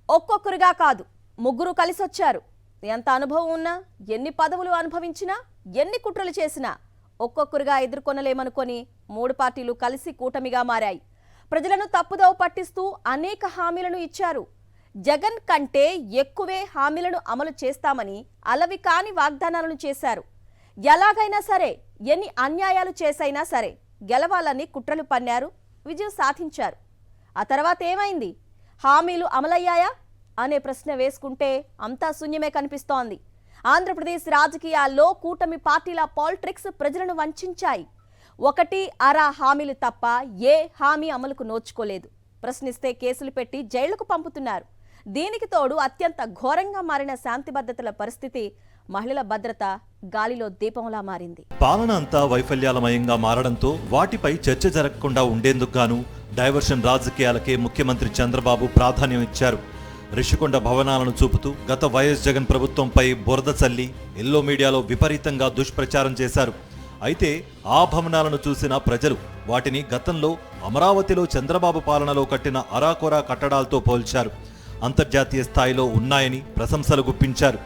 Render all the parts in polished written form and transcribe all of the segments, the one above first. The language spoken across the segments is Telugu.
ఒక్కొక్కరుగా కాదు, ముగ్గురు కలిసొచ్చారు. ఎంత అనుభవం ఉన్నా, ఎన్ని పదవులు అనుభవించినా, ఎన్ని కుట్రలు చేసినా ఒక్కొక్కరుగా ఎదుర్కొనలేమనుకొని మూడు పార్టీలు కలిసి కూటమిగా మారాయి. ప్రజలను తప్పుదోవ పట్టిస్తూ అనేక హామీలను ఇచ్చారు. జగన్ కంటే ఎక్కువే హామీలను అమలు చేస్తామని అలవి కాని వాగ్దానాలను చేశారు. ఎలాగైనా సరే, ఎన్ని అన్యాయాలు చేసైనా సరే గెలవాలని కుట్రలు పన్నారు, విజయం సాధించారు. ఆ తర్వాత ఏమైంది? హామీలు అమలయ్యాయా అనే ప్రశ్న వేసుకుంటే అంతా శూన్యమే కనిపిస్తోంది. ఆంధ్రప్రదేశ్ రాజకీయాల్లో కూటమి పార్టీల పాలిటిక్స్ ప్రజలను వంచాయి. ఒకటి అరా హామీలు తప్ప ఏ హామీ అమలుకు నోచుకోలేదు. ప్రశ్నిస్తే కేసులు పెట్టి జైళ్లకు పంపుతున్నారు. దీనికి తోడు అత్యంత ఘోరంగా మారిన శాంతి భద్రతల పరిస్థితి, మహిళల భద్రత గాలిలో దీపంలా మారింది. పాలన అంతా వైఫల్యాలమయంగా మారడంతో వాటిపై చర్చ జరగకుండా ఉండేందుకు గాను డైవర్షన్ రాజకీయాలకే ముఖ్యమంత్రి చంద్రబాబు ప్రాధాన్యం ఇచ్చారు. రిషికొండ భవనాలను చూపుతూ గత వైఎస్ జగన్ ప్రభుత్వంపై బురద చల్లి ఎల్లో మీడియాలో విపరీతంగా దుష్ప్రచారం చేశారు. అయితే ఆ భవనాలను చూసిన ప్రజలు వాటిని గతంలో అమరావతిలో చంద్రబాబు పాలనలో కట్టిన అరాకొరా కట్టడాలతో పోల్చారు. అంతర్జాతీయ స్థాయిలో ఉన్నాయని ప్రశంసలు గుప్పించారు.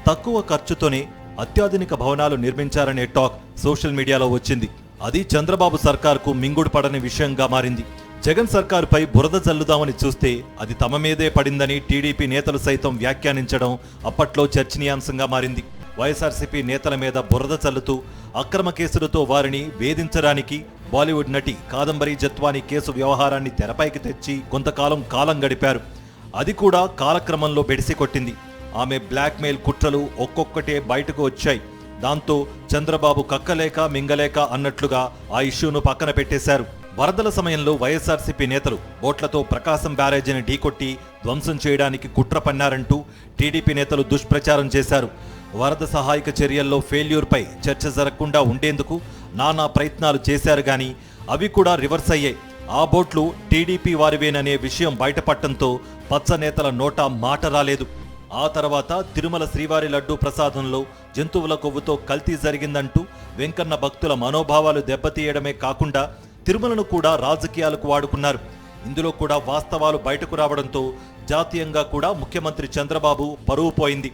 తక్కువ ఖర్చుతోనే అత్యాధునిక భవనాలు నిర్మించారనే టాక్ సోషల్ మీడియాలో వచ్చింది. అది చంద్రబాబు సర్కార్కు మింగుడు పడని విషయంగా మారింది. జగన్ సర్కారుపై బురద జల్లుదామని చూస్తే అది తమ మీదే పడిందని టీడీపీ నేతలు సైతం వ్యాఖ్యానించడం అప్పట్లో చర్చనీయాంశంగా మారింది. వైఎస్ఆర్సీపీ నేతల మీద బురద చల్లుతూ అక్రమ కేసులతో వారిని వేధించడానికి బాలీవుడ్ నటి కాదంబరి జత్వానీ కేసు వ్యవహారాన్ని తెరపైకి తెచ్చి కొంతకాలం గడిపారు. అది కూడా కాలక్రమంలో బెడిసి కొట్టింది. ఆమె బ్లాక్మెయిల్ కుట్రలు ఒక్కొక్కటే బయటకు వచ్చాయి. దాంతో చంద్రబాబు కక్కలేక మింగలేక అన్నట్లుగా ఆ ఇష్యూను పక్కన పెట్టేశారు. వరదల సమయంలో వైఎస్ఆర్సీపీ నేతలు బోట్లతో ప్రకాశం బ్యారేజీని ఢీకొట్టి ధ్వంసం చేయడానికి కుట్ర పన్నారంటూ టీడీపీ నేతలు దుష్ప్రచారం చేశారు. వరద సహాయక చర్యల్లో ఫెయిల్యూర్పై చర్చ జరగకుండా ఉండేందుకు నానా ప్రయత్నాలు చేశారు గాని అవి కూడా రివర్స్ అయ్యాయి. ఆ బోట్లు టీడీపీ వారివేననే విషయం బయటపడటంతో పచ్చ నేతల నోటా మాట రాలేదు. ఆ తర్వాత తిరుమల శ్రీవారి లడ్డూ ప్రసాదంలో జంతువుల కొవ్వుతో కల్తీ జరిగిందంటూ వెంకన్న భక్తుల మనోభావాలు దెబ్బతీయడమే కాకుండా తిరుమలను కూడా రాజకీయాలకు వాడుకున్నారు. ఇందులో కూడా వాస్తవాలు బయటకు రావడంతో జాతీయంగా కూడా ముఖ్యమంత్రి చంద్రబాబు పరువు పోయింది.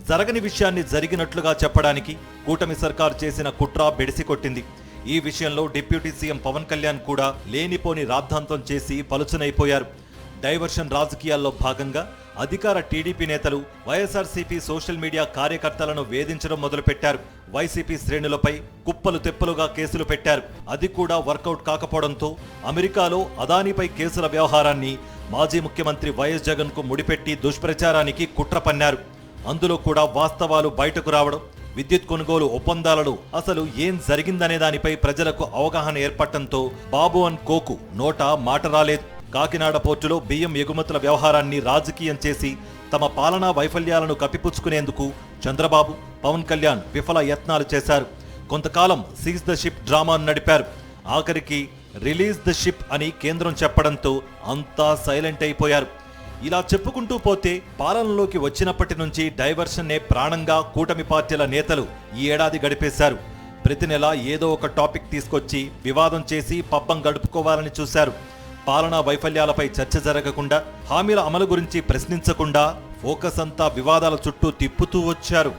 జరగని విషయాన్ని జరిగినట్లుగా చెప్పడానికి కూటమి సర్కారు చేసిన కుట్ర బెడిసి కొట్టింది. ఈ విషయంలో డిప్యూటీ సీఎం పవన్ కళ్యాణ్ కూడా లేనిపోని రాద్ధాంతం చేసి పలుచనైపోయారు. డైవర్షన్ రాజకీయాల్లో భాగంగా అధికార టీడీపీ నేతలు వైఎస్ఆర్సీపీ సోషల్ మీడియా కార్యకర్తలను వేధించడం మొదలుపెట్టారు. వైసీపీ శ్రేణులపై కుప్పలు తెప్పలుగా కేసులు పెట్టారు. అది కూడా వర్కౌట్ కాకపోవడంతో అమెరికాలో అదానీపై కేసుల వ్యవహారాన్ని మాజీ ముఖ్యమంత్రి వైఎస్ జగన్ కు ముడిపెట్టి దుష్ప్రచారానికి కుట్ర పన్నారు. అందులో కూడా వాస్తవాలు బయటకు రావడం, విద్యుత్ కొనుగోలు ఒప్పందాలలో అసలు ఏం జరిగిందనే దానిపై ప్రజలకు అవగాహన ఏర్పడటంతో బాబు అండ్ కోకు నోట మాట రాలేదు. కాకినాడ పోర్టులో బియ్యం ఎగుమతుల వ్యవహారాన్ని రాజకీయం చేసి తమ పాలనా వైఫల్యాలను కప్పిపుచ్చుకునేందుకు చంద్రబాబు, పవన్ కళ్యాణ్ విఫల యత్నాలు చేశారు. కొంతకాలం సీజ్ ద షిప్ డ్రామాను నడిపారు. ఆఖరికి రిలీజ్ ద షిప్ అని కేంద్రం చెప్పడంతో అంతా సైలెంట్ అయిపోయారు. ఇలా చెప్పుకుంటూ పోతే పాలనలోకి వచ్చినప్పటి నుంచి డైవర్షన్నే ప్రాణంగా కూటమి పార్టీల నేతలు ఈ ఏడాది గడిపేశారు. ప్రతి నెల ఏదో ఒక టాపిక్ తీసుకొచ్చి వివాదం చేసి పబ్బం గడుపుకోవాలని చూశారు. పాలనా వైఫల్యాలపై చర్చ జరగకుండా, హామీల అమలు గురించి ప్రశ్నించకుండా ఫోకస్ అంతా వివాదాల చుట్టూ తిప్పుతూ వచ్చారు.